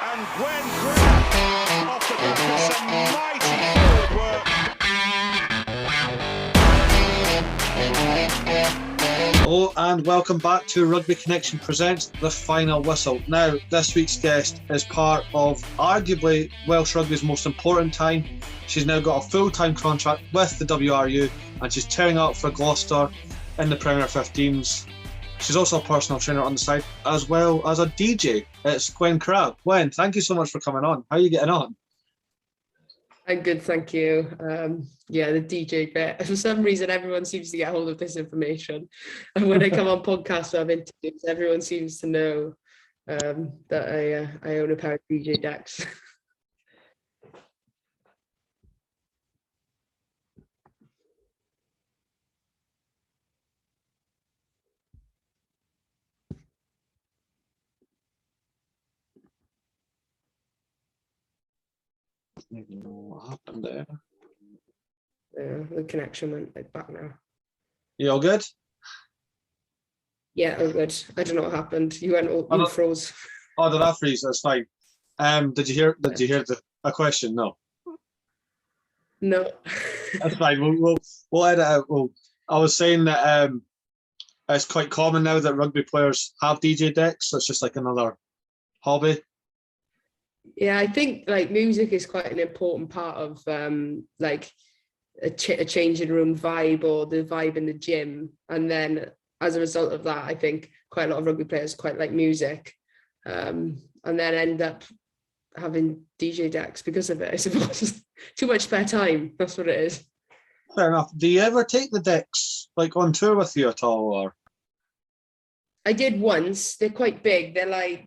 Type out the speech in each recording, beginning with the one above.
And Gwen Crabb off the back of some mighty forward work. Hello and welcome back to Rugby Connection presents The Final Whistle. Now, this week's guest is part of arguably Welsh rugby's most important time. She's now got a full-time contract with the WRU and she's tearing out for Gloucester in the Premier 15s. She's also a personal trainer on the side as well as a DJ. It's Gwen Crabb. Gwen, thank you so much for coming on. How are you getting on? I'm good, thank you. The DJ bit. For some reason, everyone seems to get hold of this information. And when I come on podcasts or have interviews, everyone seems to know that I own a pair of DJ decks. I don't know what happened there. The connection went back now. You all good? Yeah, I'm good. I don't know what happened. You froze. Oh, did I freeze? That's fine. Did you hear a question? No. No. That's fine. We'll edit out. I was saying that it's quite common now that rugby players have DJ decks. So it's just like another hobby. Yeah, I think like music is quite an important part of like a changing room vibe or the vibe in the gym. And then as a result of that, I think quite a lot of rugby players quite like music and then end up having DJ decks because of it, I suppose. Too much spare time, that's what it is. Fair enough. Do you ever take the decks like on tour with you at all? Or I did once. They're quite big. They're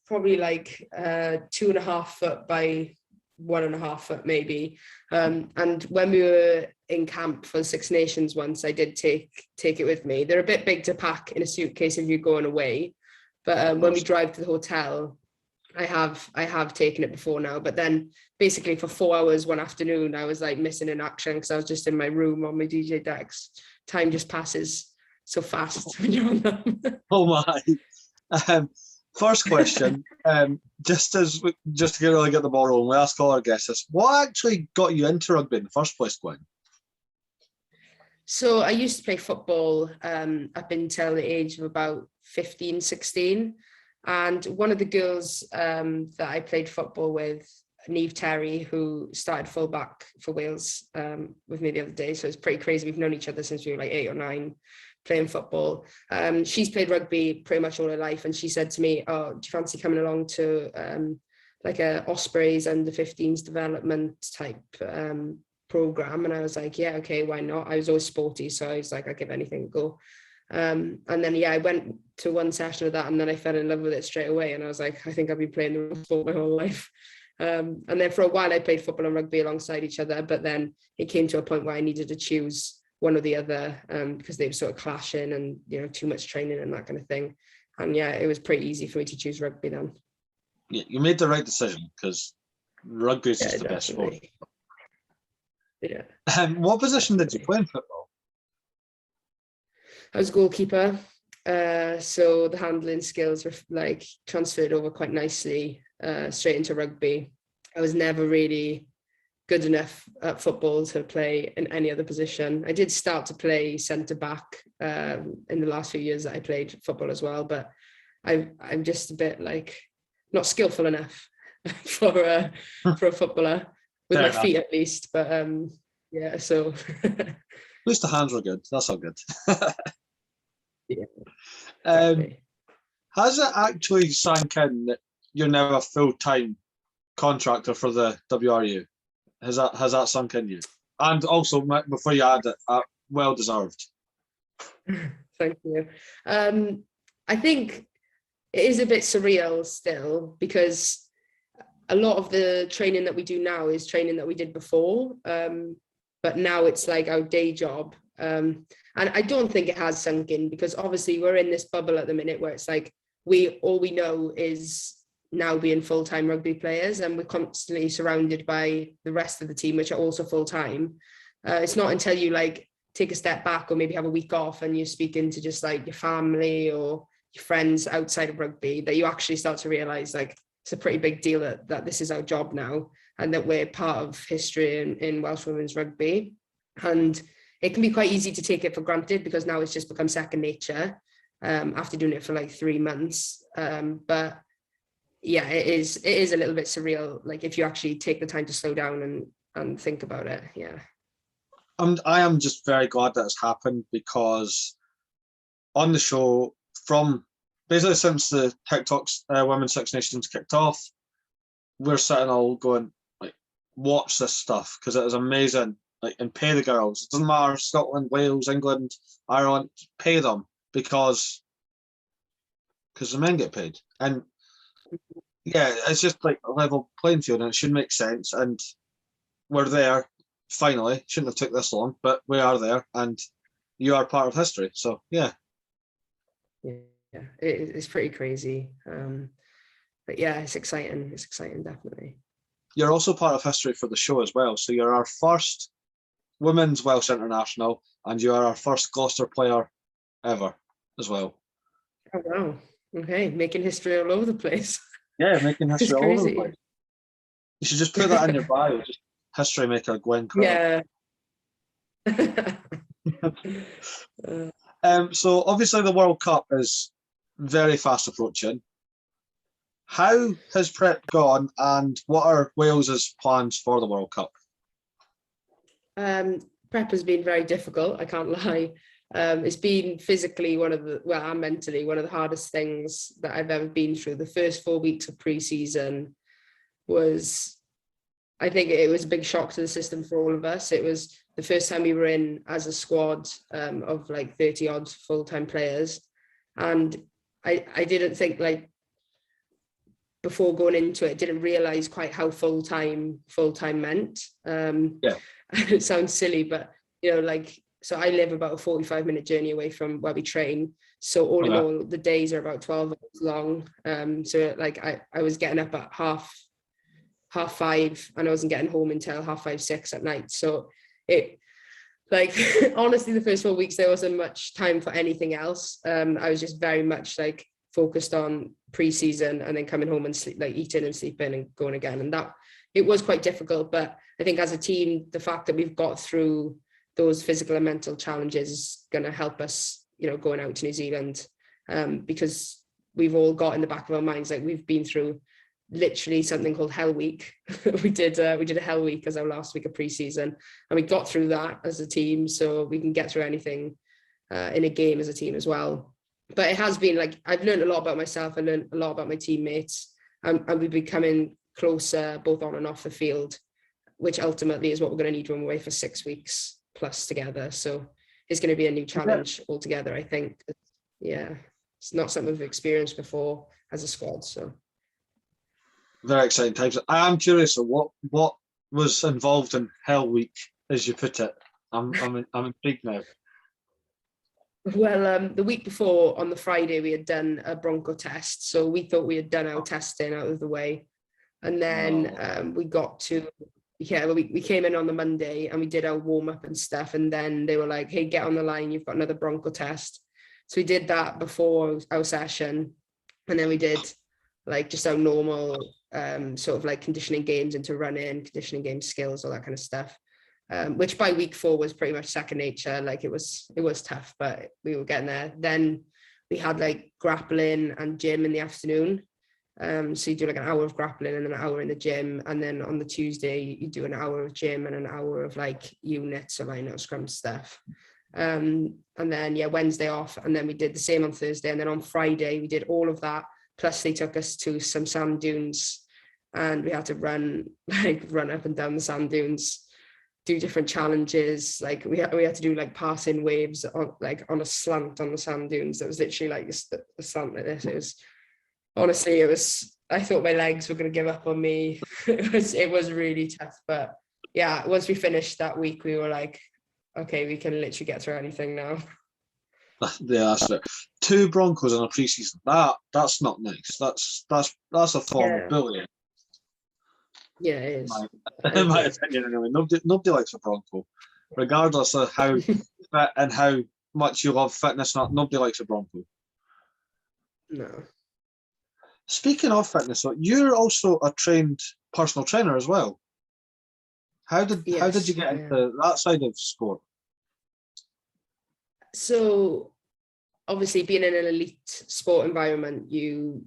probably 2.5 foot by 1.5 foot maybe. And when we were in camp for Six Nations once, I did take it with me. They're a bit big to pack in a suitcase if you're going away. But when we drive to the hotel, I have taken it before now. But then basically for 4 hours one afternoon, I was like missing in action because I was just in my room on my DJ decks. Time just passes so fast when you're on them. oh my. First question, just to really get the ball rolling, we ask all our guests this. What actually got you into rugby in the first place, Gwen? So I used to play football up until the age of about 15, 16. And one of the girls that I played football with, Niamh Terry, who started fullback for Wales with me the other day. So it's pretty crazy. We've known each other since we were like 8 or 9. Playing football. She's played rugby pretty much all her life, and she said to me, "Oh, do you fancy coming along to like a Ospreys under 15s development type program?" And I was like, "Yeah, okay, why not?" I was always sporty, so I was like, "I'll give anything a go." And then I went to one session of that, and then I fell in love with it straight away. And I was like, I think I've been playing the sport my whole life. And then for a while, I played football and rugby alongside each other, but then it came to a point where I needed to choose one or the other because they were sort of clashing and, you know, too much training and that kind of thing. And yeah, it was pretty easy for me to choose rugby then. Yeah, you made the right decision because rugby is just the best sport. Yeah. What position did you play in football? I was a goalkeeper. So the handling skills were like transferred over quite nicely straight into rugby. I was never really good enough at football to play in any other position. I did start to play centre back in the last few years that I played football as well, but I'm just a bit like not skillful enough for a footballer with my feet at least. But yeah, so at least the hands were good. That's all good. Yeah. Exactly. Has it actually sank in that you're now a full-time contractor for the WRU? Has that sunk in you? And also, before you add it, well deserved. Thank you. I think it is a bit surreal still because a lot of the training that we do now is training that we did before, but now it's like our day job. And I don't think it has sunk in because obviously we're in this bubble at the minute where it's like all we know is now being full-time rugby players, and we're constantly surrounded by the rest of the team, which are also full-time. It's not until you like take a step back or maybe have a week off and you're speaking to just like your family or your friends outside of rugby that you actually start to realize like it's a pretty big deal that this is our job now, and that we're part of history in Welsh women's rugby. And it can be quite easy to take it for granted because now it's just become second nature after doing it for like 3 months. But yeah, it is a little bit surreal, like if you actually take the time to slow down and think about it. Yeah. I am just very glad that it's happened, because on the show, from basically since the TikTok's Women's Six Nations kicked off, we're sitting all going, like, watch this stuff, because it is amazing. Like, and pay the girls. It doesn't matter, Scotland, Wales, England, Ireland, pay them, because the men get paid. And yeah, it's just like a level playing field, and it should make sense. And we're there finally. Shouldn't have took this long, but we are there, and you are part of history. So yeah. Yeah, it's pretty crazy. But yeah, it's exciting. It's exciting, definitely. You're also part of history for the show as well. So you're our first women's Welsh international, and you are our first Gloucester player ever as well. Oh wow! Okay, making history all over the place. Yeah, making history all over the crazy. place. You should just put that in your bio. Just history maker Gwen Crabb. Yeah. So obviously the World Cup is very fast approaching. How has prep gone, and what are Wales's plans for the World Cup? Prep has been very difficult, I can't lie. It's been physically and mentally one of the hardest things that I've ever been through. The first 4 weeks of pre-season was, I think it was a big shock to the system for all of us. It was the first time we were in as a squad of like 30 odd full-time players. And I didn't think, like, before going into it, didn't realize quite how full-time meant. Yeah. It sounds silly, but so I live about a 45-minute journey away from where we train. So all in all, the days are about 12 hours long. So like I was getting up at half 5, and I wasn't getting home until 5:30, 6 at night. So it, like, honestly, the first 4 weeks, there wasn't much time for anything else. I was just very much like focused on pre-season, and then coming home and sleep, like eating and sleeping and going again. And that, it was quite difficult, but I think as a team, the fact that we've got through those physical and mental challenges is going to help us, going out to New Zealand, because we've all got in the back of our minds, like, we've been through literally something called Hell Week. we did a Hell Week as our last week of pre-season, and we got through that as a team, so we can get through anything in a game as a team as well. But it has been, like, I've learned a lot about myself. I learned a lot about my teammates, and we're becoming closer both on and off the field, which ultimately is what we're going to need when we're away for 6 weeks plus together. So it's going to be a new challenge altogether, I think. Yeah, it's not something we've experienced before as a squad. So very exciting times. I am curious, what was involved in Hell Week, as you put it? I'm intrigued now. Well, the week before, on the Friday, we had done a bronco test. So we thought we had done our testing out of the way. And then we got to, we came in on the Monday and we did our warm up and stuff. And then they were like, hey, get on the line. You've got another bronco test. So we did that before our session. And then we did like just our normal sort of like conditioning games into running, conditioning game skills, all that kind of stuff. Which by week 4 was pretty much second nature. Like it was tough, but we were getting there. Then we had like grappling and gym in the afternoon. So you do like an hour of grappling and then an hour in the gym. And then on the Tuesday, you do an hour of gym and an hour of like units or line-out scrum stuff. And then, Wednesday off. And then we did the same on Thursday. And then on Friday, we did all of that. Plus they took us to some sand dunes and we had to run up and down the sand dunes, do different challenges. Like we had to do like passing waves on a slant on the sand dunes. That was literally like a slant like this. Honestly, I thought my legs were going to give up on me. It was really tough. But yeah, once we finished that week, we were like, okay, we can literally get through anything now. Yeah, that's it. 2 Broncos in a pre-season. That's not nice. That's a form of bullying. Yeah, it is. In my opinion, anyway. Nobody likes a Bronco. Regardless of how fit and how much you love fitness, nobody likes a Bronco. No. Speaking of fitness, so you're also a trained personal trainer as well. How did you Yes, get I into am. that side of sport? So obviously being in an elite sport environment, you're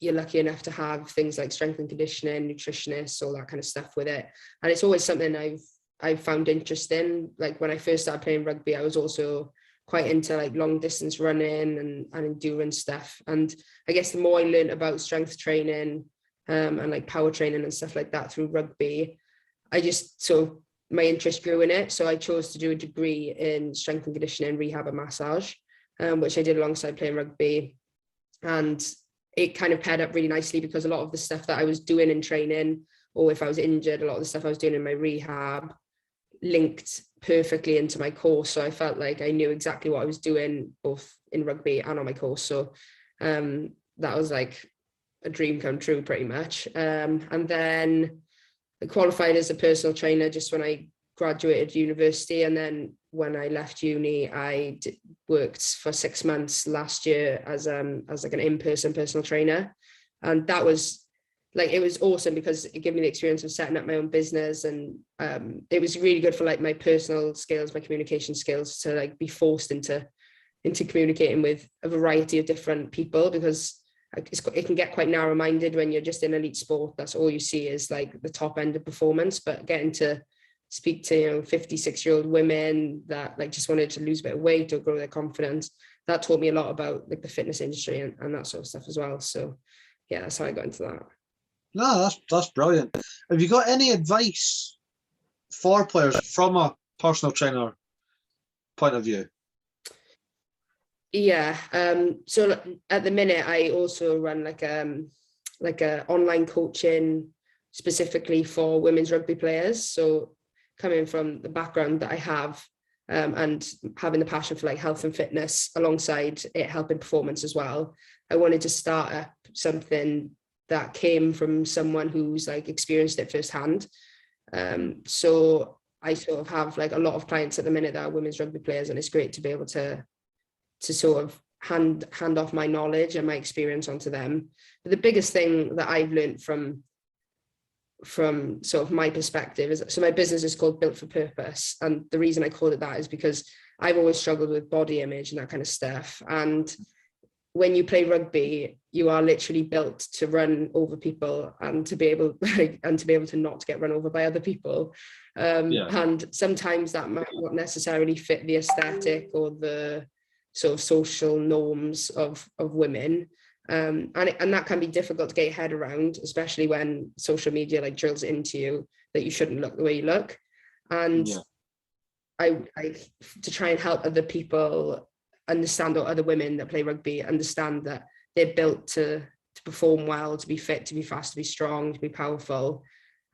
lucky enough to have things like strength and conditioning, nutritionists, all that kind of stuff with it. And it's always something I've found interesting. Like when I first started playing rugby, I was also quite into like long distance running and endurance stuff. And I guess the more I learned about strength training and like power training and stuff like that through rugby, I just sort of my interest grew in it. So I chose to do a degree in strength and conditioning, rehab and massage, which I did alongside playing rugby. And it kind of paired up really nicely because a lot of the stuff that I was doing in training, or if I was injured, a lot of the stuff I was doing in my rehab linked perfectly into my course. So I felt like I knew exactly what I was doing both in rugby and on my course. So that was like a dream come true pretty much. And then I qualified as a personal trainer just when I graduated university. And then when I left uni, I worked for 6 months last year as like an in-person personal trainer. And that was like, it was awesome because it gave me the experience of setting up my own business. And it was really good for like my personal skills, my communication skills, to like be forced into communicating with a variety of different people, because it can get quite narrow-minded when you're just in elite sport. That's all you see is like the top end of performance. But getting to speak to 56-year-old women that like just wanted to lose a bit of weight or grow their confidence, that taught me a lot about like the fitness industry and that sort of stuff as well. So yeah, that's how I got into that. No, that's brilliant. Have you got any advice for players from a personal trainer point of view? Yeah. So at the minute, I also run like a online coaching specifically for women's rugby players. So coming from the background that I have, and having the passion for like health and fitness alongside it helping performance as well, I wanted to start up something that came from someone who's like experienced it firsthand. So I sort of have like a lot of clients at the minute that are women's rugby players, and it's great to be able to sort of hand off my knowledge and my experience onto them. But the biggest thing that I've learned from sort of my perspective is, so my business is called Built for Purpose. And the reason I called it that is because I've always struggled with body image and that kind of stuff. And when you play rugby, you are literally built to run over people and to be able to not get run over by other people. And sometimes that might not necessarily fit the aesthetic or the sort of social norms of women. And that can be difficult to get your head around, especially when social media like drills into you that you shouldn't look the way you look. And I to try and help other people understand, or other women that play rugby understand, that they're built to perform well, to be fit, to be fast, to be strong, to be powerful,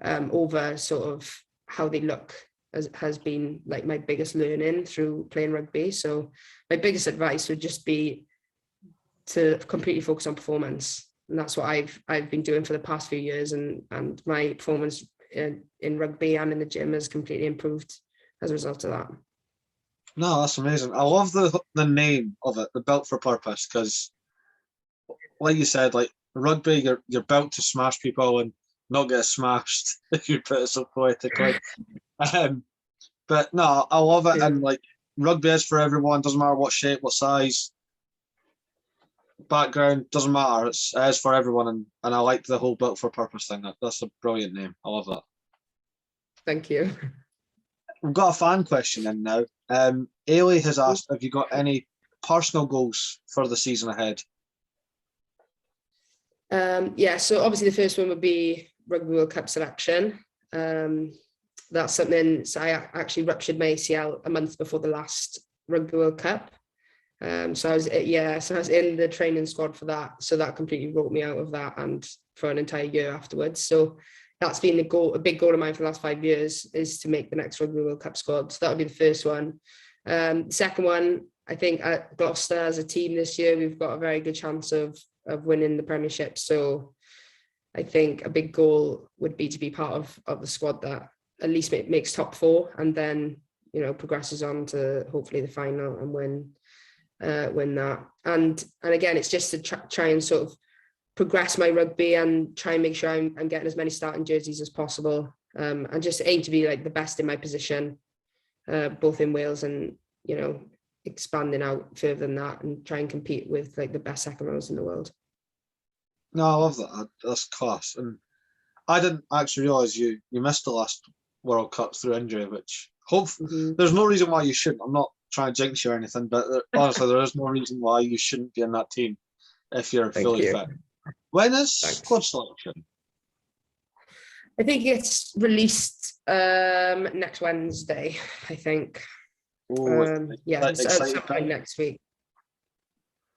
over sort of how they look has been like my biggest learning through playing rugby. So my biggest advice would just be to completely focus on performance. And that's what I've been doing for the past few years. And my performance in rugby and in the gym has completely improved as a result of that. No, that's amazing. I love the name of it, the Built for Purpose, because like you said, like rugby, you're built to smash people and not get smashed, if you put it so poetically. But no, I love it. And like rugby is for everyone, doesn't matter what shape, what size, background, doesn't matter. It is for everyone. And I like the whole Built for Purpose thing. That's a brilliant name. I love that. Thank you. We've got a fan question in now. Ailey has asked, have you got any personal goals for the season ahead? So obviously the first one would be Rugby World Cup selection. That's something, so I actually ruptured my ACL a month before the last Rugby World Cup. So I was in the training squad for that. So that completely wrote me out of that and for an entire year afterwards. So that's been a big goal of mine for the last 5 years, is to make the next Rugby World Cup squad. So that would be the first one. The second one, I think at Gloucester as a team this year, we've got a very good chance of winning the Premiership. So I think a big goal would be to be part of the squad that at least makes top 4, and then, progresses on to hopefully the final and win that. And again, it's just to try and sort of progress my rugby and try and make sure I'm getting as many starting jerseys as possible, and just aim to be like the best in my position, both in Wales and, you know, expanding out further than that and try and compete with like the best second rows in the world. No, I love that. That's class. And I didn't actually realise you missed the last World Cup through injury, which there's no reason why you shouldn't. I'm not trying to jinx you or anything, but honestly, there is no reason why you shouldn't be in that team if you're fully fit. When is squad selection? I think it's released next Wednesday, I think. It's at some point next week.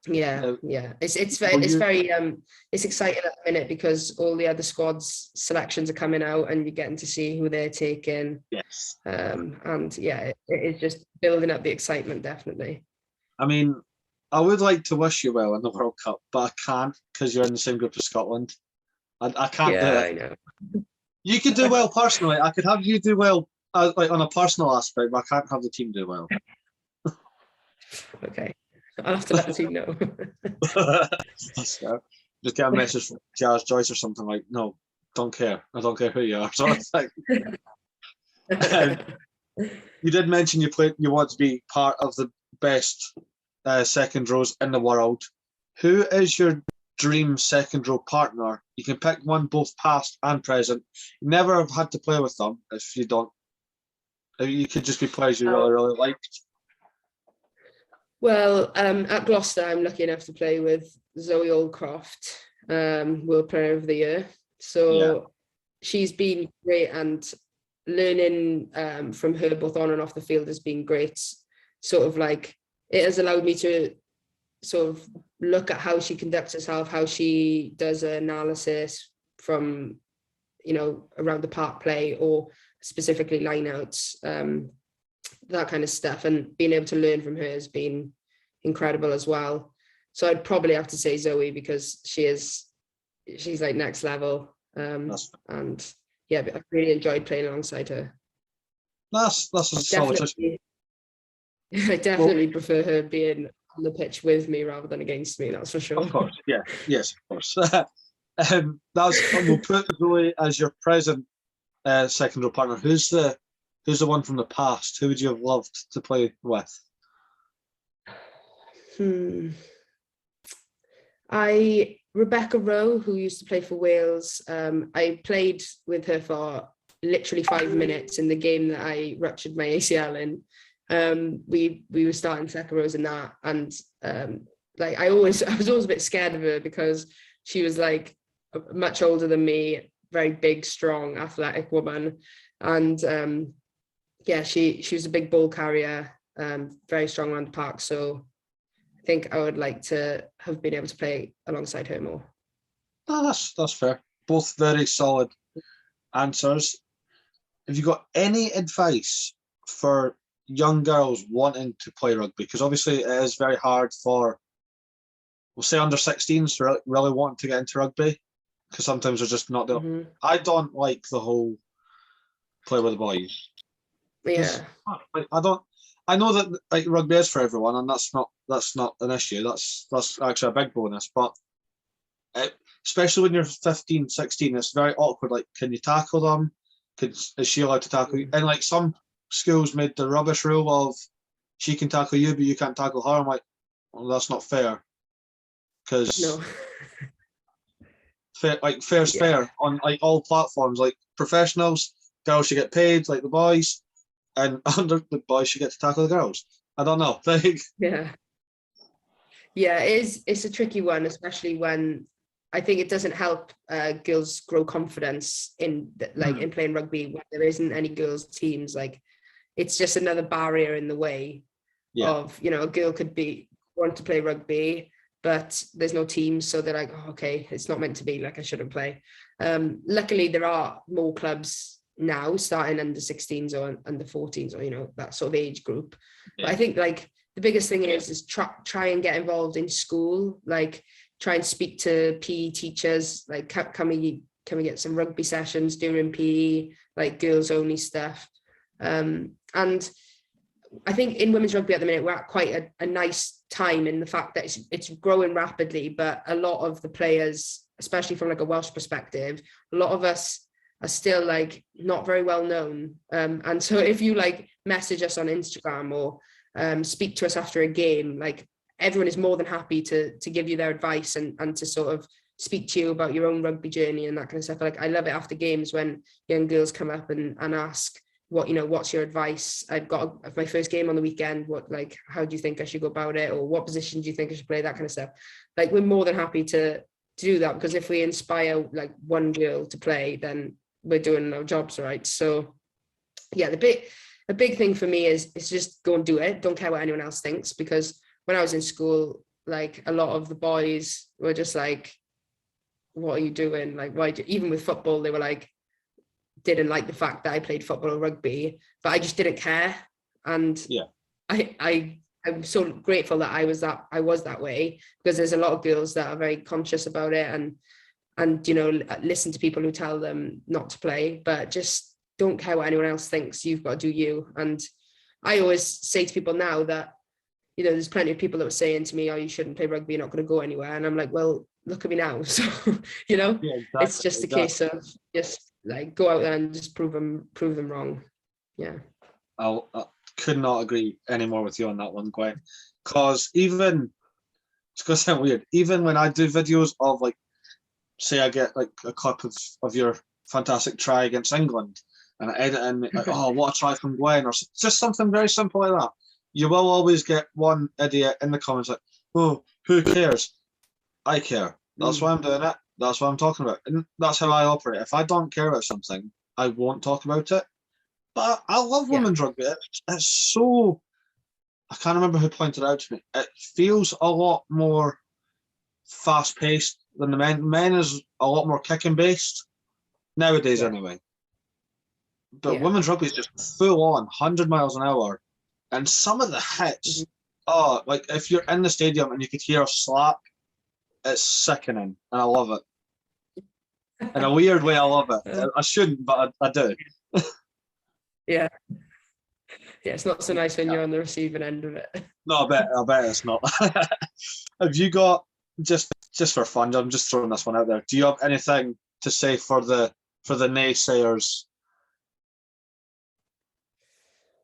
Yeah. It's exciting at the minute because all the other squads selections are coming out and you're getting to see who they're taking. Yes. And yeah, it is just building up the excitement, definitely. I mean, I would like to wish you well in the World Cup, but I can't because you're in the same group as Scotland. I can't do it. I know. You could do well personally. I could have you do well like on a personal aspect, but I can't have the team do well. Okay. I'll have to let the team know. Just get a message from Jazz Joyce or something like, no, don't care. I don't care who you are. So it's like, you did mention you want to be part of the best second rows in the world. Who is your dream second row partner? You can pick one, both past and present. You never have had to play with them if you don't. You could just be players you really, really liked. Well, at Gloucester, I'm lucky enough to play with Zoe Aldcroft, World Player of the Year. So she's been great, and learning from her both on and off the field has been great. Sort of like it has allowed me to sort of look at how she conducts herself, how she does analysis from, you know, around the park play or specifically lineouts. That kind of stuff, and being able to learn from her has been incredible as well. So I'd probably have to say Zoe because she's like next level, and yeah, I've really enjoyed playing alongside her. That's a solid choice. I definitely prefer her being on the pitch with me rather than against me, that's for sure. Of course, yes, of course. We'll put Zoe as your present second row partner. Who's the one from the past? Who would you have loved to play with? Rebecca Rowe, who used to play for Wales. I played with her for literally 5 minutes in the game that I ruptured my ACL in. We were starting second rows in that, and like I was always a bit scared of her because she was like much older than me, very big, strong, athletic woman, and she was a big ball carrier, very strong around the park. So I think I would like to have been able to play alongside her more. Oh, that's fair. Both very solid answers. Have you got any advice for young girls wanting to play rugby? Because obviously it is very hard for, we'll say, under 16s really wanting to get into rugby, because sometimes they're just not there. I don't like the whole play with the boys. Yeah. I know that like rugby is for everyone, and that's not an issue. That's actually a big bonus. But especially when you're 15, 16, it's very awkward. Like, can you tackle them? Is she allowed to tackle you? And like some schools made the rubbish rule of she can tackle you, but you can't tackle her. I'm like, well, that's not fair. Because fair's fair on like all platforms. Like professionals, girls should get paid like the boys, and under the boys should get to tackle the girls. I don't know. It's a tricky one, especially when I think it doesn't help girls grow confidence in in playing rugby when there isn't any girls teams. Like it's just another barrier in the way of, you know, a girl could want to play rugby, but there's no teams, so they're like, oh, okay, it's not meant to be, like I shouldn't play. Luckily there are more clubs now starting under 16s or under 14s, or, you know, that sort of age group. But I think like the biggest thing is try and get involved in school, like try and speak to PE teachers, like can we get some rugby sessions during PE, like girls only stuff. And I think in women's rugby at the minute, we're at quite a nice time in the fact that it's growing rapidly, but a lot of the players especially from like a Welsh perspective, a lot of us are still like not very well known. And so if you like message us on Instagram or speak to us after a game, like everyone is more than happy to give you their advice and to sort of speak to you about your own rugby journey and that kind of stuff. Like I love it after games when young girls come up and ask what's your advice? I've got my first game on the weekend. How do you think I should go about it? Or what position do you think I should play? That kind of stuff. Like we're more than happy to do that, because if we inspire like one girl to play, then we're doing our jobs right. So yeah, the big thing for me is just go and do it. Don't care what anyone else thinks, because when I was in school, like a lot of the boys were just like, what are you doing? Like, why even with football, they were like, didn't like the fact that I played football or rugby, but I just didn't care. And yeah, I'm so grateful that I was that way, because there's a lot of girls that are very conscious about it and you know, listen to people who tell them not to play, but just don't care what anyone else thinks. You've got to do you. And I always say to people now that, you know, there's plenty of people that were saying to me, oh, you shouldn't play rugby, you're not going to go anywhere. And I'm like, well, look at me now. So, you know, yeah, exactly, it's just a case of just like go out there and just prove them wrong. Yeah. I could not agree anymore with you on that one, Gwen. Because even, it's going to sound weird, even when I do videos of like, say I get like a clip of your fantastic try against England and I edit in like, oh, what a try from Gwen, or just something very simple like that, you will always get one idiot in the comments like, oh, who cares? I care. That's why I'm doing it. That's what I'm talking about. And that's how I operate. If I don't care about something, I won't talk about it. But I love women's rugby. It's so, I can't remember who pointed out to me, it feels a lot more fast-paced than the men. Men is a lot more kicking based nowadays, anyway. But women's rugby is just full on 100 miles an hour, and some of the hits, oh, like if you're in the stadium and you could hear a slap, it's sickening, and I love it. In a weird way, I love it. I shouldn't, but I do. Yeah, it's not so nice when you're on the receiving end of it. No, I bet it's not. Have you got, just for fun, I'm just throwing this one out there, do you have anything to say for the naysayers?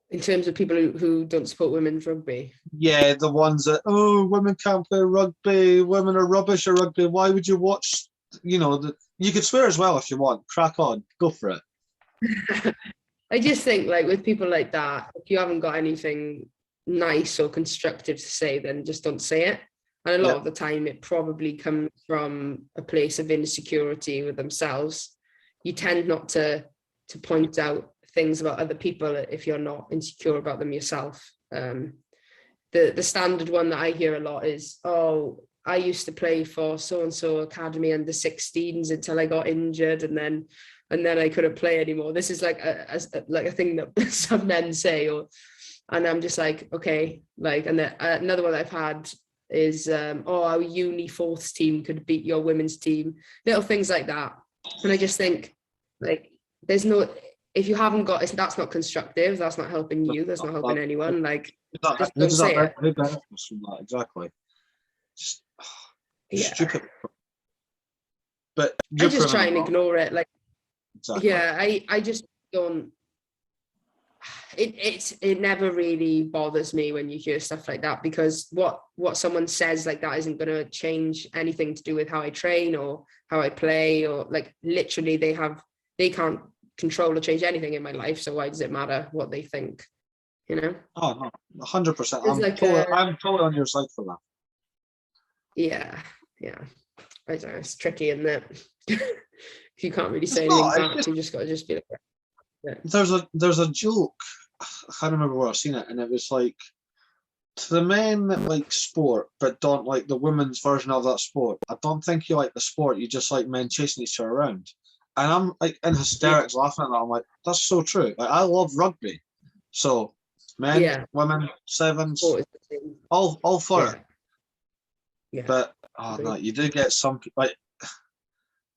In terms of people who don't support women's rugby? Yeah, the ones that, oh, women can't play rugby, women are rubbish at rugby, why would you watch, you know, you could swear as well if you want, crack on, go for it. I just think, like, with people like that, if you haven't got anything nice or constructive to say, then just don't say it. And a lot of the time, it probably comes from a place of insecurity with themselves. You tend not to point out things about other people if you're not insecure about them yourself. The standard one that I hear a lot is, oh, I used to play for so-and-so academy under 16s until I got injured, and then I couldn't play anymore. This is like a thing that some men say, and I'm just like, okay, like, and then another one I've had is, oh, our uni fourths team could beat your women's team, little things like that. And I just think, like, there's no, if you haven't got, that's not constructive, that's not helping you, that's not helping anyone. Like, just don't say it. Who benefits from that? Exactly. Just, stupid. But I just try and ignore it. Like, exactly. Yeah, I just don't. It never really bothers me when you hear stuff like that, because what someone says like that isn't going to change anything to do with how I train or how I play, or like literally they can't control or change anything in my life. So why does it matter what they think? You know? Oh no, 100%. I'm totally on your side for that. Yeah. I don't know. It's tricky, isn't it? You can't really say anything back. You just got to just be like. Yeah. There's a joke. I can't remember where I've seen it, and it was like, to the men that like sport but don't like the women's version of that sport, I don't think you like the sport. You just like men chasing each other around. And I'm like in hysterics laughing at that. I'm like, that's so true. Like, I love rugby, so men, women, sevens, all for it. Yeah. But no, you do get some like.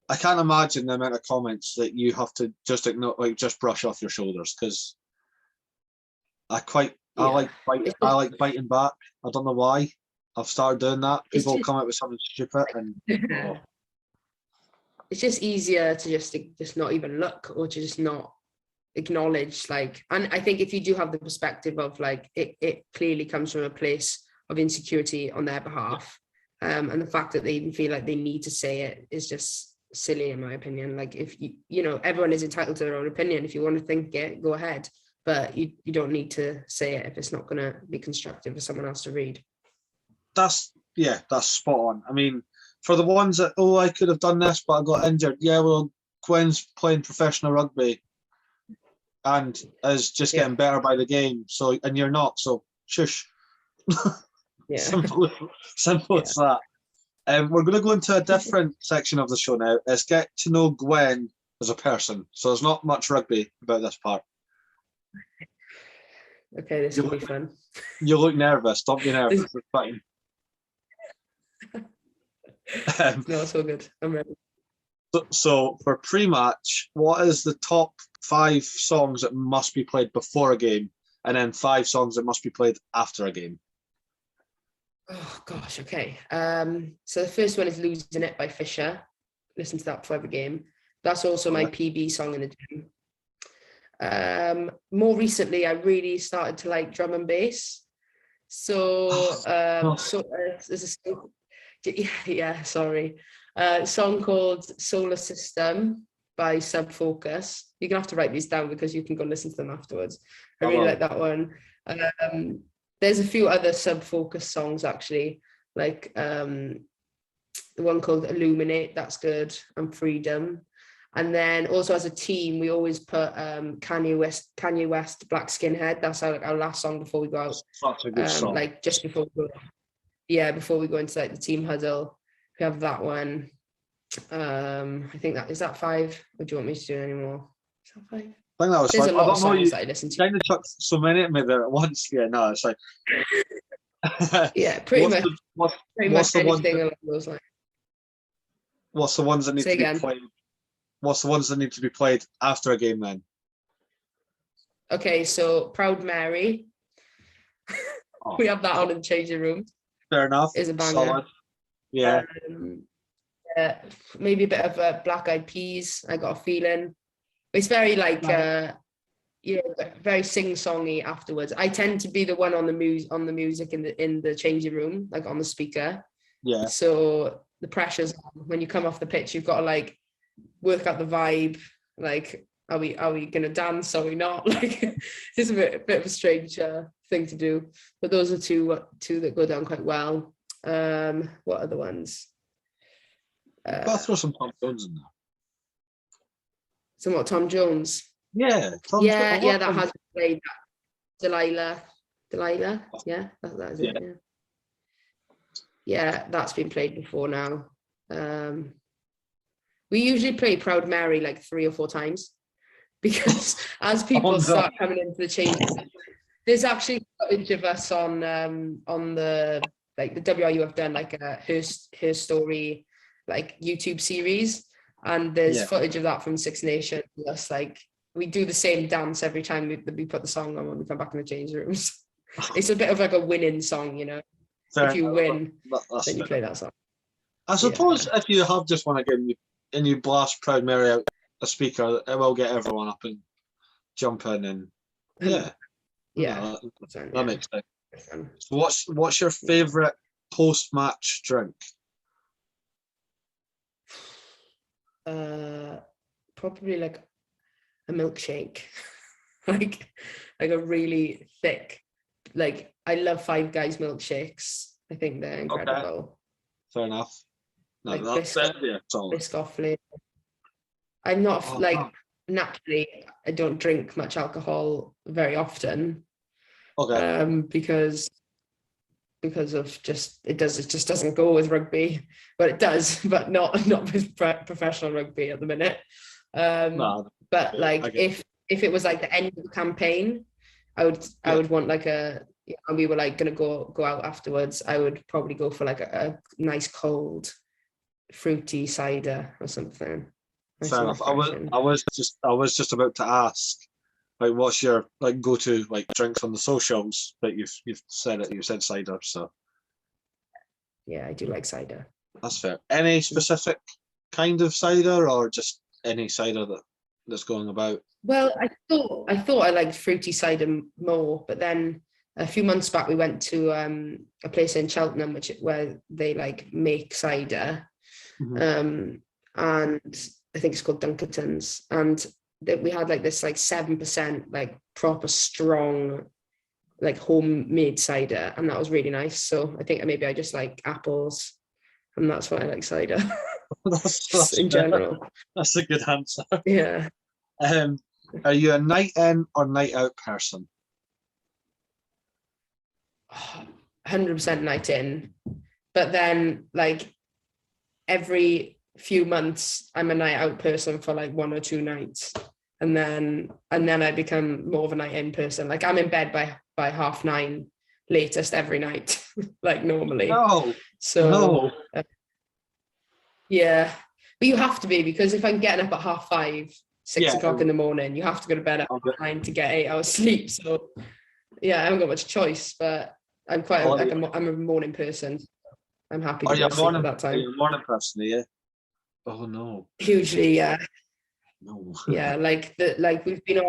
I can't imagine the amount of comments that you have to just ignore, like just brush off your shoulders, because I like biting back. I don't know why. I've started doing that. People come out with something stupid, and it's just easier to just not even look, or to just not acknowledge, like, and I think if you do have the perspective of like it clearly comes from a place of insecurity on their behalf, and the fact that they even feel like they need to say it is just silly, in my opinion. Like, if you know, everyone is entitled to their own opinion. If you want to think it, go ahead, but you don't need to say it if it's not going to be constructive for someone else to read. That's spot on. I mean, for the ones that, I could have done this, but I got injured. Yeah, well, Gwen's playing professional rugby and is just getting better by the game. So, and you're not. So, shush. Yeah. Simple as that. We're going to go into a different section of the show now. It's get to know Gwen as a person. So there's not much rugby about this part. Okay, this will be fun. You look nervous. Don't be nervous. It's fine. No, it's all good. I'm ready. So for pre-match, what is the top 5 songs that must be played before a game, and then 5 songs that must be played after a game? Oh gosh, okay. So the first one is "Losing It" by Fisher. Listen to that before every game. That's also my PB song in the gym. More recently, I really started to like drum and bass. So there's a song called "Solar System" by Sub Focus. You're gonna have to write these down because you can go listen to them afterwards. I really like that one. There's a few other Sub Focus songs actually, like the one called "Illuminate," that's good, and "Freedom." And then also as a team, we always put Kanye West, "Black Skinhead." That's our last song before we go out. That's a good song. Like just before before we go into like the team huddle, we have that one. I think is that 5, or do you want me to do any more? Is that 5? I think that was There's fun. a lot of songs that I listen to. Kind of chucked so many at me there at once. Yeah, no, it's like yeah, pretty much anything along those lines. What's the ones that need to be played? What's the ones that need to be played after a game then? Okay, so "Proud Mary." We have that on in the changing room. Fair enough. Is a banger. Solid. Yeah. Maybe a bit of Black Eyed Peas, "I Got a Feeling." It's very like very sing-songy afterwards. I tend to be the one on the music in the changing room, like on the speaker. Yeah. So the pressure's on. When you come off the pitch, you've got to like work out the vibe. Like, are we gonna dance? Are we not? Like, it's a bit of a strange thing to do. But those are two that go down quite well. What other ones? I'll throw some Tom Jones in there. Somewhat Tom Jones. Yeah. That has played. Delilah. Yeah, that is it. Yeah. Yeah, that's been played before now. We usually play "Proud Mary" like 3 or 4 times, because as people start coming into the change, there's actually footage of us on the like the WRU have done like a her story like YouTube series, and there's footage of that from Six Nations. Us like we do the same dance every time we put the song on when we come back in the change rooms. It's a bit of like a winning song, you know. If you win, then you play that song. I suppose if you have just won a game and you blast "Proud Mary" out a speaker, it will get everyone up and jumping, and that makes sense. So what's your favourite post-match drink? Probably like a milkshake, like a really thick. Like, I love Five Guys milkshakes. I think they're incredible. Okay. Fair enough. No, like Biscoff flavor. I'm not naturally. I don't drink much alcohol very often. Okay. Because of it just doesn't go with rugby. But it does, but not with professional rugby at the minute. But like if it was like the end of the campaign, I would want like and we were like gonna go out afterwards, I would probably go for like a nice cold fruity cider or something. Fair enough. I was just about to ask, like, what's your like go-to like drinks on the socials, but you've said it. You said cider, so yeah, I do like cider. That's fair. Any specific kind of cider, or just any cider that's going about? Well, I thought I liked fruity cider more, but then a few months back we went to a place in Cheltenham where they like make cider, and I think it's called Dunkerton's, and we had like this like 7% like proper strong like homemade cider, and that was really nice. So I think maybe I just like apples, and that's why I like cider. that's In general. That's a good answer. Yeah. Are you a night in or night out person? 100% night in, but then like every few months I'm a night out person for like 1 or 2 nights, and then I become more of a night in person. Like I'm in bed by 9:30 latest every night, like normally. No. So No. Yeah, but you have to be, because if I'm getting up at 5:30, 6 o'clock in the morning, you have to go to bed at 9 to get 8 hours sleep. So yeah, I haven't got much choice, but I'm quite I'm a morning person. I'm happy to go to sleep at that time. Are you a morning person, yeah? Oh no. Hugely, yeah. No. Yeah, like we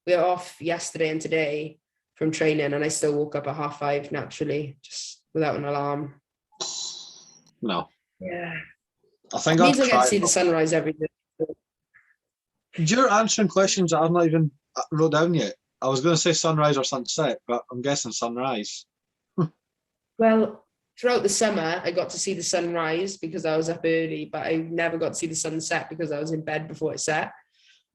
were off yesterday and today from training, and I still woke up at 5:30 naturally, just without an alarm. No. Yeah. I think it means I get to see the sunrise every day. You're answering questions that I've not even wrote down yet. I was going to say sunrise or sunset, but I'm guessing sunrise. Well, throughout the summer, I got to see the sunrise because I was up early, but I never got to see the sunset because I was in bed before it set.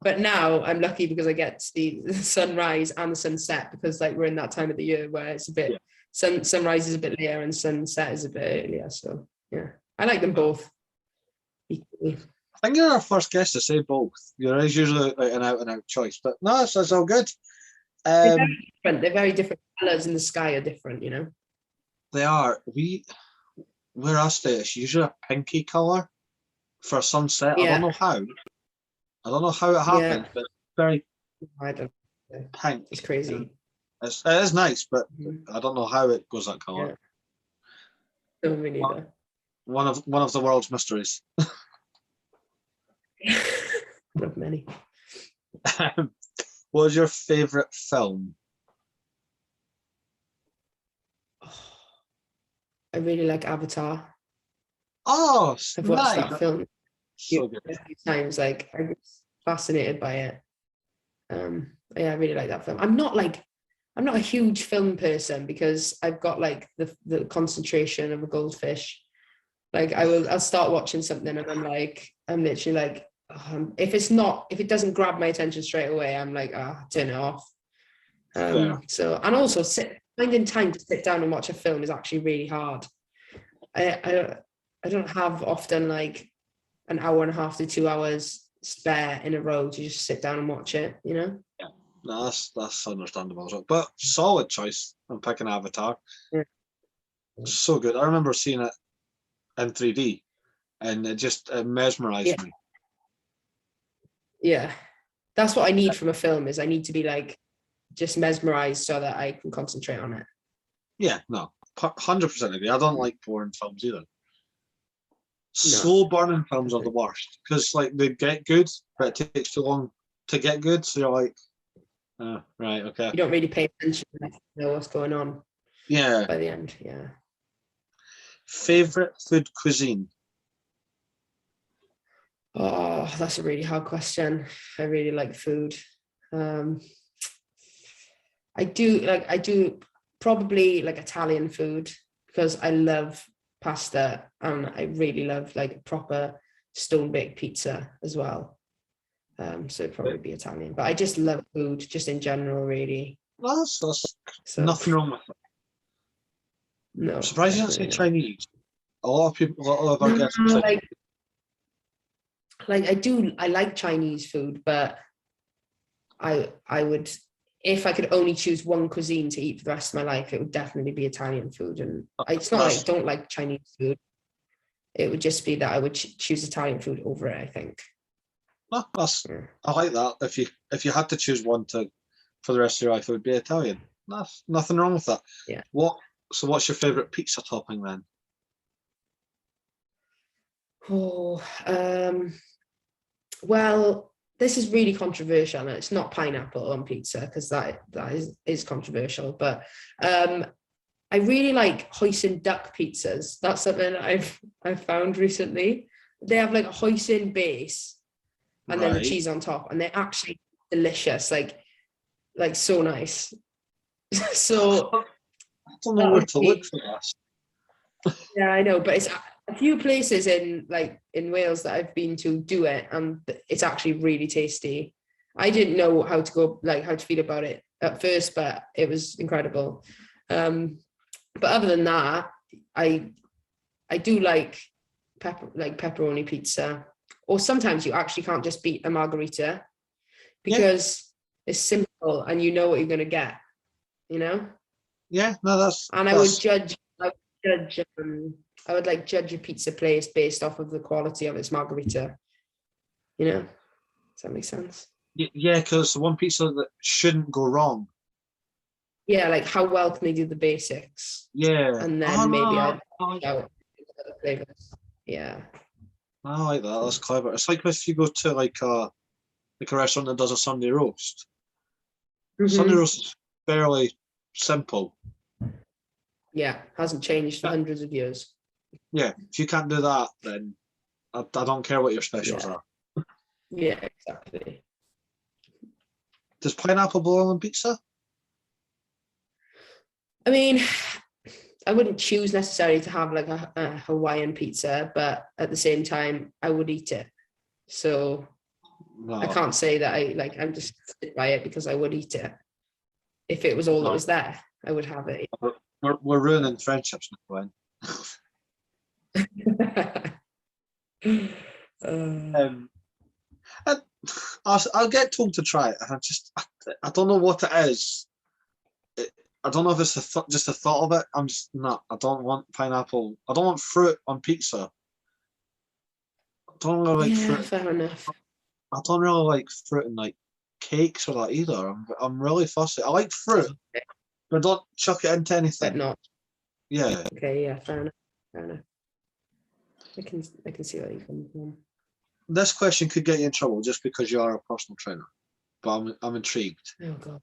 But now I'm lucky because I get to see the sunrise and the sunset, because like we're in that time of the year where it's a bit sunrise is a bit later and sunset is a bit earlier. So yeah, I like them both equally. I think you're our first guest to say both. You're usually like an out and out choice, but no, that's all good. They're very different. They're very different. Colours in the sky are different, you know. They are. Where I stay, it's usually a pinky colour for sunset. Yeah. I don't know how it happens, but it's very I don't know. pink. It's crazy. It is nice, but I don't know how it goes that colour. Yeah. No, me neither. One of the world's mysteries. Not many. What was your favourite film? I really like Avatar. Oh, I've watched nice. that film So good. a few times. Like I was fascinated by it. Yeah, I really like that film. I'm not a huge film person because I've got like the concentration of a goldfish. Like I'll start watching something and I'm literally like, if it doesn't grab my attention straight away, I'm like, turn it off. So, and also finding time to sit down and watch a film is actually really hard. I don't have often like an hour and a half to 2 hours spare in a row to just sit down and watch it, you know? Yeah, no, that's understandable as well. But solid choice. I'm picking Avatar. Yeah. So good. I remember seeing it in 3D, and it just mesmerized me. Yeah, that's what I need from a film. Is I need to be like just mesmerized so that I can concentrate on it. Yeah, no, 100% agree. I don't like boring films either. Slow burning films are the worst because like they get good, but it takes too long to get good. So you're like, right, okay. You don't really pay attention to know what's going on. Yeah. By the end, yeah. Favorite food cuisine? Oh, that's a really hard question. I really like food. I do probably like Italian food because I love pasta and I really love like proper stone baked pizza as well. So it'd probably be Italian, but I just love food just in general, really. Well, that's nothing wrong with it. No, I'm surprised you didn't say Chinese. A lot of our guests say I like Chinese food, but I would, if I could only choose one cuisine to eat for the rest of my life, it would definitely be Italian food. And it's not like I don't like Chinese food. It would just be that I would choose Italian food over it, I think. No, I like that. If you had to choose one for the rest of your life, it would be Italian. Nothing wrong with that. Yeah. So what's your favourite pizza topping then? Oh, well, this is really controversial, and it's not pineapple on pizza because that is controversial. But I really like hoisin duck pizzas. That's something I've found recently. They have like a hoisin base and then the Right. cheese on top, and they're actually delicious. Like so nice. So I don't know where to look for this. yeah, I know, but it's a few places in Wales that I've been to do it, and it's actually really tasty. I didn't know how to feel about it at first, but it was incredible. But other than that, I do like pepperoni pizza, or sometimes you actually can't just beat a margarita because it's simple and you know what you're going to get, you know? Yeah, no, that's. And I would judge a pizza place based off of the quality of its margarita, you know? Does that make sense? Yeah, because the one pizza that shouldn't go wrong. Yeah, like how well can they do the basics? Yeah. And then maybe I'll I out other flavors. Yeah. like that. That's clever. It's like if you go to like a restaurant that does a Sunday roast. Sunday Mhm. roast is fairly simple. Yeah, hasn't changed for hundreds of years. Yeah, if you can't do that, then I don't care what your specials Yeah. are. Yeah, exactly. Does pineapple belong on pizza? I mean, I wouldn't choose necessarily to have like a Hawaiian pizza, but at the same time, I would eat it. So No. I can't say that I'm just by it because I would eat it. If it was all that was there, I would have it. We're ruining friendships now, Gwen. I'll get told to try it, and I don't know what it is. I don't know if it's just the thought of it. I'm just not. I don't want pineapple. I don't want fruit on pizza. I don't really like fruit. Fair enough. I don't really like fruit in like cakes or that either. I'm really fussy. I like fruit, but don't chuck it into anything. But not. Yeah. Okay. Yeah. Fair enough. Fair enough. I can see where you come from. This question could get you in trouble just because you are a personal trainer, but I'm intrigued. Oh god.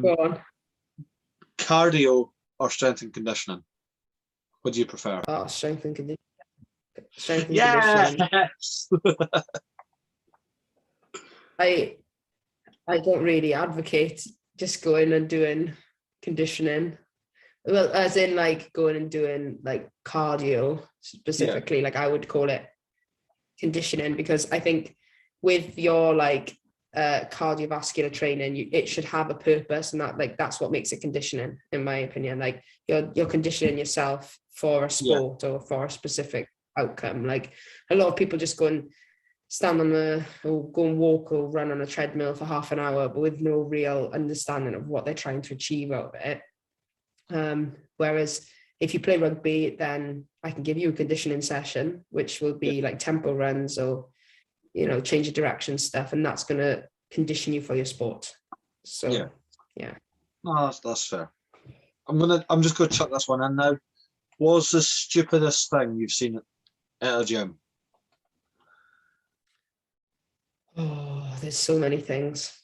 Go on. Cardio or strength and conditioning? What do you prefer? Oh, strength and conditioning. Strength and conditioning. Yes. I don't really advocate just going and doing conditioning. Well, as in like going and doing like cardio specifically, like I would call it conditioning, because I think with your like cardiovascular training, it should have a purpose, and that's what makes it conditioning, in my opinion. Like you're conditioning yourself for a sport or for a specific outcome. Like a lot of people just go and stand or go and walk or run on a treadmill for half an hour, but with no real understanding of what they're trying to achieve out of it. Whereas if you play rugby, then I can give you a conditioning session, which will be like tempo runs or, change of direction stuff. And that's going to condition you for your sport. So, yeah. No, that's fair. I'm just going to chuck this one in now. What's the stupidest thing you've seen at a gym? Oh, there's so many things.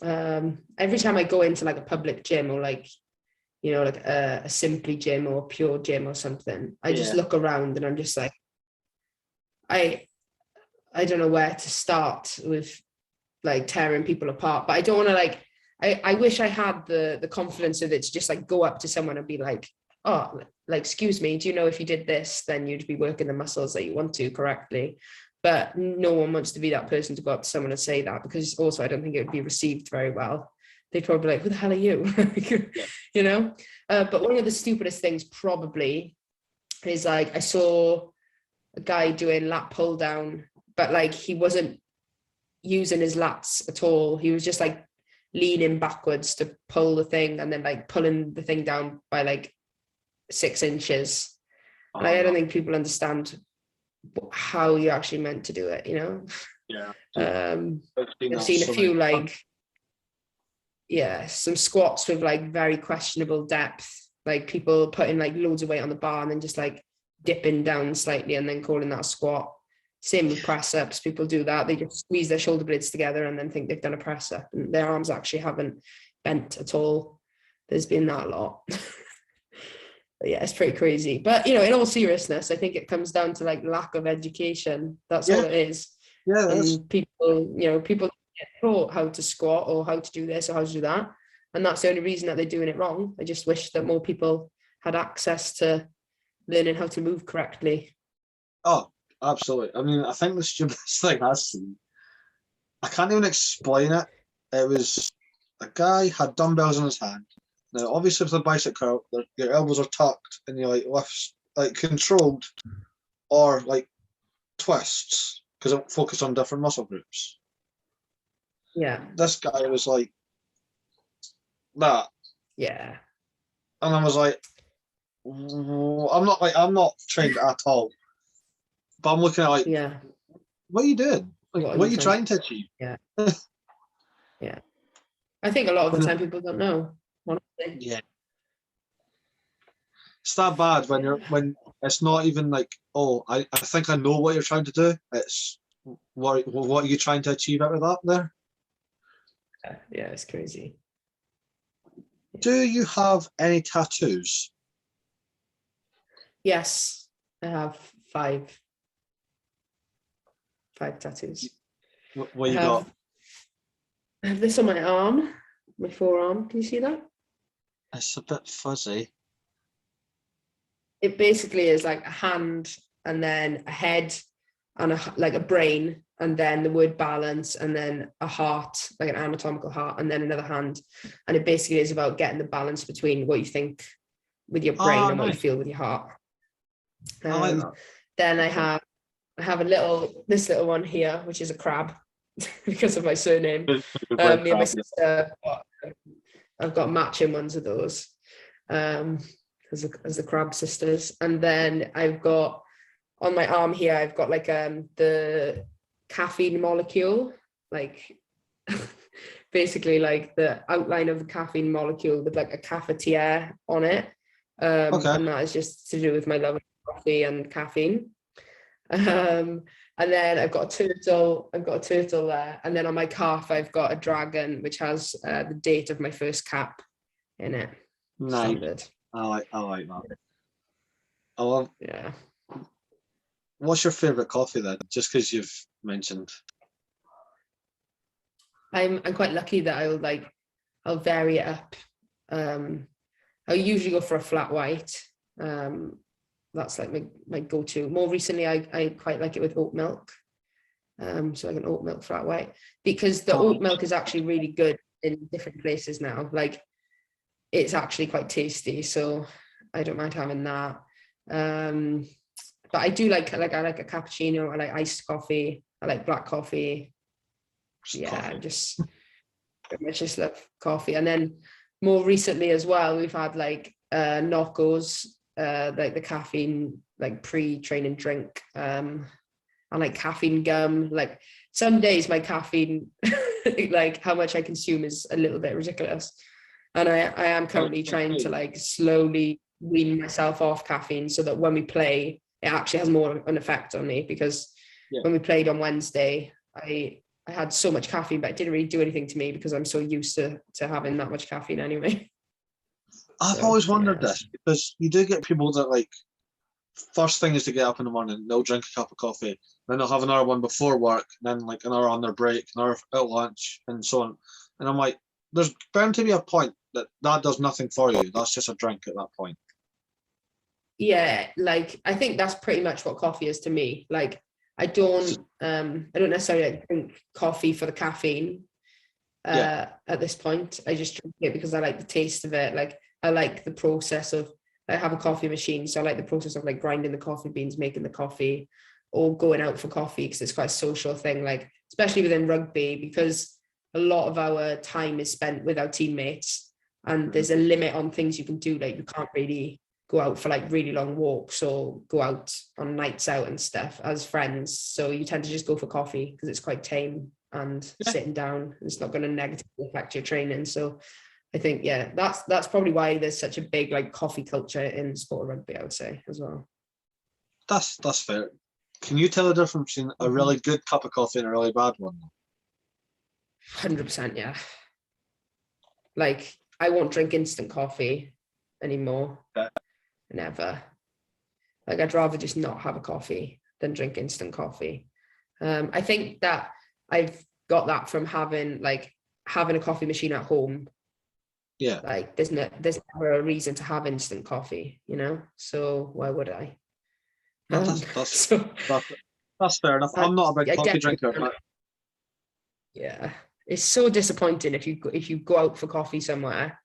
Every time I go into like a public gym or like a Simply gym or a Pure gym or something, I just look around and I'm just like, I don't know where to start with like tearing people apart, but I don't want to I wish I had the confidence of it to just like go up to someone and be like, oh, like, excuse me, do you know if you did this, then you'd be working the muscles that you want to correctly? But no one wants to be that person to go up to someone and say that, because also I don't think it would be received very well. They'd probably be like, who the hell are you? But one of the stupidest things probably is like, I saw a guy doing lat pull down, but like he wasn't using his lats at all. He was just like leaning backwards to pull the thing and then like pulling the thing down by like 6 inches. And I don't think people understand how you're actually meant to do it, I've seen a few some squats with like very questionable depth, like people putting like loads of weight on the bar and then just like dipping down slightly and then calling that a squat. Same with press ups. People do that. They just squeeze their shoulder blades together and then think they've done a press up, and their arms actually haven't bent at all. There's been that a lot. But yeah, it's pretty crazy. But, you know, in all seriousness, I think it comes down to like lack of education. That's all it is. Yeah, and people get taught how to squat or how to do this or how to do that, and that's the only reason that they're doing it wrong. I just wish that more people had access to learning how to move correctly. Oh, absolutely. I mean, I think the stupidest thing I've seen, I can't even explain it. It was a guy had dumbbells in his hand. Now, obviously, with the bicep curl, your elbows are tucked and you like lifts, like controlled or like twists because it focused on different muscle groups. Yeah. This guy was like that. Yeah. And I was like, I'm not trained at all. But I'm looking at like, Yeah. what are you doing? Like, what are you trying to achieve? Yeah. Yeah. I think a lot of the time people don't know. Honestly. Yeah. It's that bad when it's not even like, oh, I think I know what you're trying to do. It's what are you trying to achieve out of that there? Yeah, it's crazy. Do you have any tattoos? Yes, I have 5 tattoos. What you got? I have this on my arm, my forearm. Can you see that? It's a bit fuzzy. It basically is like a hand and then a head and like a brain, and then the word balance, and then a heart, like an anatomical heart, and then another hand. And it basically is about getting the balance between what you think with your brain and what you feel with your heart. I like that. Then I have this little one here, which is a crab because of my surname. Me and my sister, I've got matching ones of those as the Crab sisters. And then I've got on my arm here, I've got like the caffeine molecule, like basically like the outline of the caffeine molecule with like a cafetiere on it. And that is just to do with my love of coffee and caffeine. And then I've got a turtle there, and then on my calf I've got a dragon which has the date of my first cap in it. Nice. Standard. I like that. I love. Yeah. What's your favorite coffee then? Just because you've mentioned. I'm quite lucky that I'll vary it up. I'll usually go for a flat white. That's like my go-to. More recently, I quite like it with oat milk. So like an oat milk flat white, because the oat milk is actually really good in different places now. Like it's actually quite tasty, so I don't mind having that. But I do like a cappuccino. I like iced coffee. I like black coffee. I just pretty much just love coffee. And then more recently as well, we've had like Noccos, like the caffeine, like pre-training drink, and like caffeine gum. Like some days my caffeine, like how much I consume is a little bit ridiculous. And I am currently trying to like slowly wean myself off caffeine so that when we play, it actually has more of an effect on me, because when we played on Wednesday, I had so much caffeine, but it didn't really do anything to me because I'm so used to having that much caffeine anyway. I've always wondered this, because you do get people that like first thing is to get up in the morning, they'll drink a cup of coffee, then they'll have another one before work, then like another on their break, another at lunch, and so on. And I'm like, there's bound to be a point that does nothing for you. That's just a drink at that point. Yeah, like I think that's pretty much what coffee is to me. Like I don't necessarily drink coffee for the caffeine at this point. I just drink it because I like the taste of it. Like I like the process of, I have a coffee machine, so I like the process of like grinding the coffee beans, making the coffee, or going out for coffee, because it's quite a social thing, like especially within rugby, because a lot of our time is spent with our teammates, and there's a limit on things you can do. Like you can't really go out for like really long walks or go out on nights out and stuff as friends. So you tend to just go for coffee because it's quite tame and sitting down. It's not going to negatively affect your training. So I think, that's probably why there's such a big like coffee culture in sport of rugby, I would say, as well. That's fair. Can you tell the difference between a really good cup of coffee and a really bad one? 100%, yeah. Like, I won't drink instant coffee anymore. Yeah. Never. Like, I'd rather just not have a coffee than drink instant coffee. I think that I've got that from having a coffee machine at home. Yeah. Like, there's never a reason to have instant coffee, you know? So why would I? No, that's fair enough. I'm not a big coffee drinker, but yeah, it's so disappointing if you go out for coffee somewhere.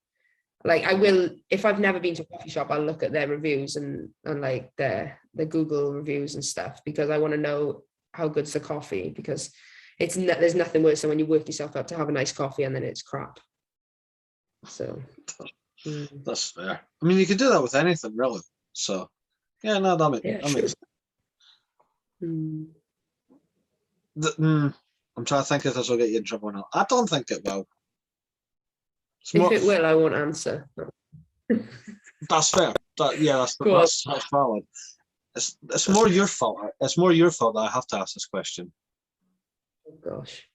Like, I will, if I've never been to a coffee shop, I'll look at their reviews and like the Google reviews and stuff, because I want to know how good's the coffee, because there's nothing worse than when you work yourself up to have a nice coffee and then it's crap. So that's fair. I mean, you can do that with anything, really. So yeah, no, that makes sense. I'm trying to think if this will get you in trouble or not. I don't think it will. If it will, I won't answer. That's fair. That's valid. It's more your fault. It's more your fault that I have to ask this question. Oh gosh.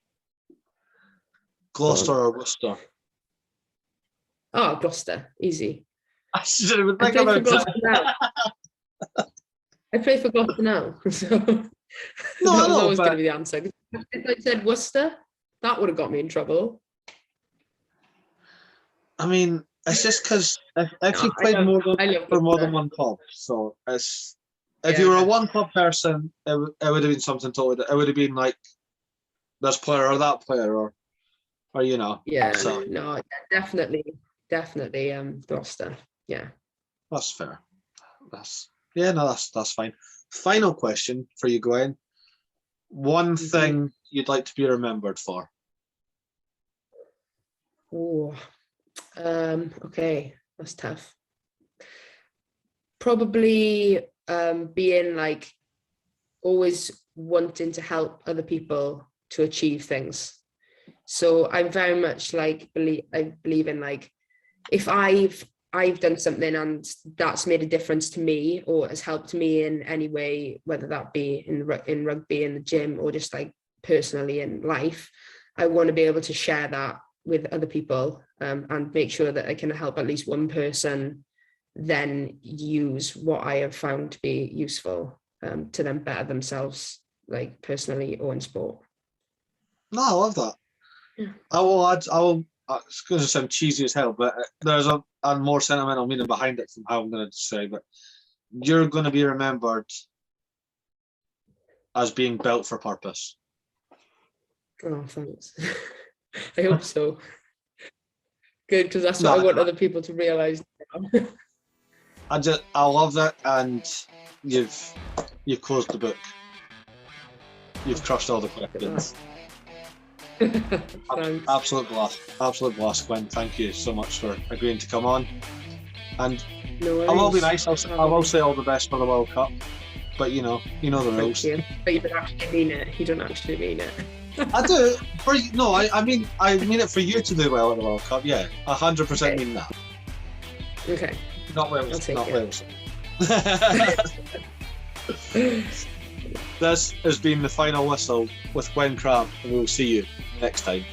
Gloucester or Worcester? Oh, Gloucester, easy. I shouldn't even think about it. I play for Gloucester now, so that was always going to be the answer. If I said Worcester, that would have got me in trouble. I mean, it's just because if you played more than one club, so it's if you were a one club person, it would have been something totally. It would have been like this player or that player, or you know. Yeah. So. No, definitely, Gloucester. Yeah. That's fair. That's fine. Final question for you, Gwen. One thing you'd like to be remembered for? Oh, okay, that's tough. Probably being like always wanting to help other people to achieve things. So I'm very much like I believe in like, if I've done something and that's made a difference to me or has helped me in any way, whether that be in rugby, in the gym, or just like personally in life, I want to be able to share that with other people and make sure that I can help at least one person then use what I have found to be useful to then better themselves, like personally or in sport. No, I love that. Yeah. I will, it's going to sound cheesy as hell, but there's a more sentimental meaning behind it from how I'm going to say, but you're going to be remembered as being built for purpose. Oh, thanks. I hope so. Good, because that's what I want other people to realise. I love that, and you've closed the book. You've crushed all the questions. Absolute blast, Gwen. Thank you so much for agreeing to come on. And no I will be nice. I will say all the best for the World Cup, but you know the rules. You. But you don't actually mean it. You don't actually mean it. I do. I mean it for you to do well at the World Cup. Yeah, 100% mean that. Okay. Not Wales. Not Wales. This has been the final whistle with Gwen Crabb, and we'll see you next time.